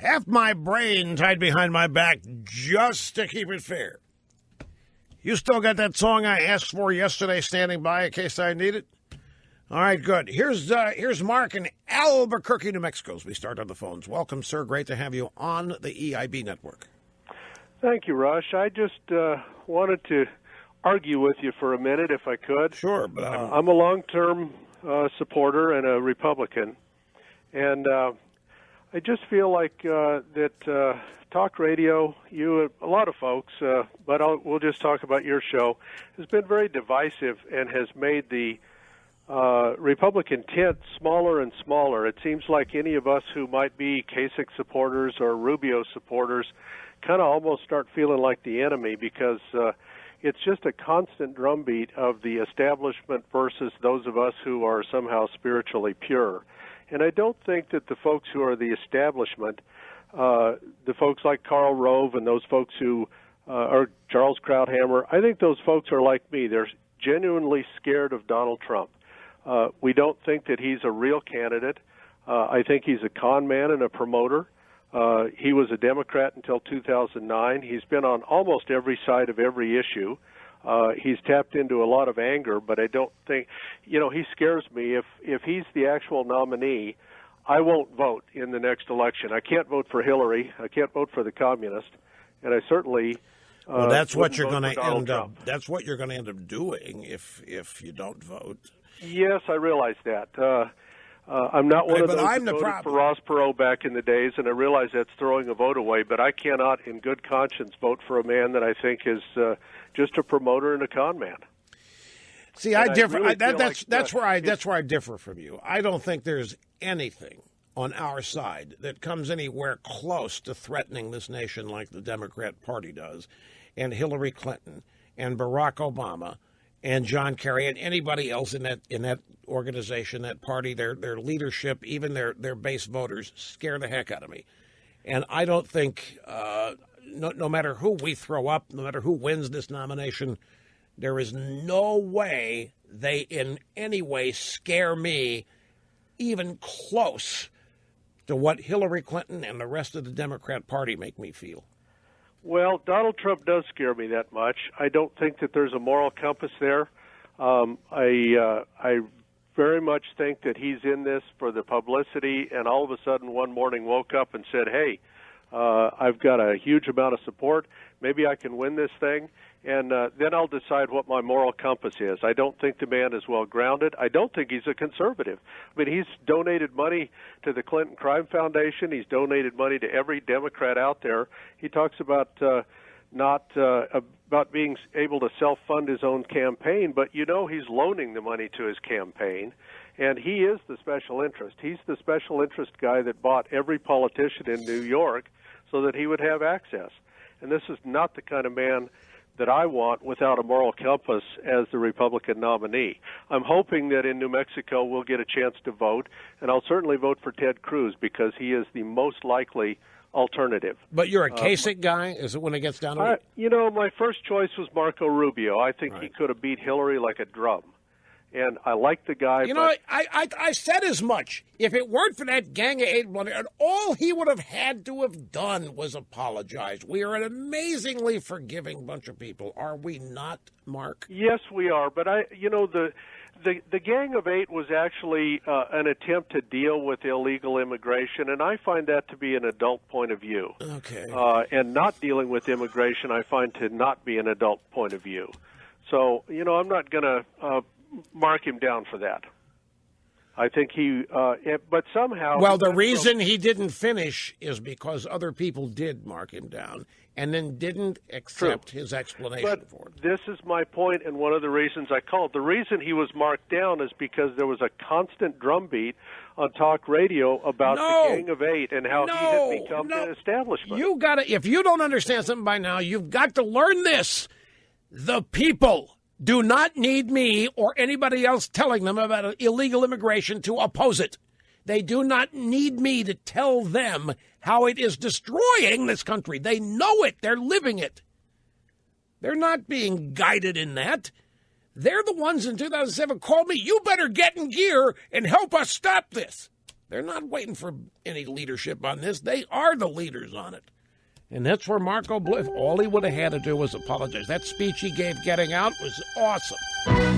half my brain tied behind my back just to keep it fair. You still got that song I asked for yesterday standing by in case I need it? All right, good. Here's Mark in Albuquerque, New Mexico, as we start on the phones. Welcome, sir. Great to have you on the EIB network. Thank you, Rush. I just wanted to argue with you for a minute, if I could. Sure, but I'm a long-term supporter and a Republican, and I just feel like that talk radio, a lot of folks, but we'll just talk about your show, has been very divisive and has made the Republican tent smaller and smaller. It seems like any of us who might be Kasich supporters or Rubio supporters kind of almost start feeling like the enemy because it's just a constant drumbeat of the establishment versus those of us who are somehow spiritually pure. And I don't think that the folks who are the establishment, the folks like Karl Rove and those folks who are Charles Krauthammer, I think those folks are like me. They're genuinely scared of Donald Trump. We don't think that he's a real candidate. I think he's a con man and a promoter. He was a Democrat until 2009. He's been on almost every side of every issue. He's tapped into a lot of anger, but I don't think, he scares me. If he's the actual nominee, I won't vote in the next election. I can't vote for Hillary. I can't vote for the communist, and I certainly. Well, that's what you're going to end up. Trump. That's what you're going to end up doing if you don't vote. Yes, I realize that. I'm not one of those who voted for Ross Perot back in the days, and I realize that's throwing a vote away. But I cannot, in good conscience, vote for a man that I think is just a promoter and a con man. See, I differ. That's where I differ from you. I don't think there's anything on our side that comes anywhere close to threatening this nation like the Democrat Party does, and Hillary Clinton, and Barack Obama, and John Kerry, and anybody else in that organization, that party, their leadership, even their base voters, scare the heck out of me. And I don't think, no matter who we throw up, no matter who wins this nomination, there is no way they in any way scare me even close to what Hillary Clinton and the rest of the Democrat Party make me feel. Well, Donald Trump does scare me that much. I don't think that there's a moral compass there. I very much think that he's in this for the publicity, and all of a sudden one morning woke up and said, hey, I've got a huge amount of support. Maybe I can win this thing, and then I'll decide what my moral compass is. I don't think the man is well grounded. I don't think he's a conservative. I mean, he's donated money to the Clinton Crime Foundation. He's donated money to every Democrat out there. He talks about about being able to self-fund his own campaign, but he's loaning the money to his campaign, and he is the special interest. He's the special interest guy that bought every politician in New York so that he would have access. And this is not the kind of man that I want without a moral compass as the Republican nominee. I'm hoping that in New Mexico we'll get a chance to vote, and I'll certainly vote for Ted Cruz because he is the most likely alternative. But you're a Kasich guy? Is it when it gets down to it? My first choice was Marco Rubio. I think he could have beat Hillary like a drum. And I like the guy. I said as much. If it weren't for that Gang of Eight, all he would have had to have done was apologize. We are an amazingly forgiving bunch of people, are we not, Mark? Yes, we are. But the Gang of Eight was actually an attempt to deal with illegal immigration, and I find that to be an adult point of view. Okay. And not dealing with immigration, I find to not be an adult point of view. So, I'm not going to mark him down for that. I think but somehow... Well, the reason he didn't finish is because other people did mark him down and then didn't accept his explanation for it. This is my point, and one of the reasons I called. The reason he was marked down is because there was a constant drumbeat on talk radio about the Gang of Eight and how he had become an establishment. If you don't understand something by now, you've got to learn this. The people do not need me or anybody else telling them about illegal immigration to oppose it. They do not need me to tell them how it is destroying this country. They know it. They're living it. They're not being guided in that. They're the ones in 2007 called me, you better get in gear and help us stop this. They're not waiting for any leadership on this. They are the leaders on it. And that's where Marco Bliff, all he would have had to do was apologize. That speech he gave getting out was awesome.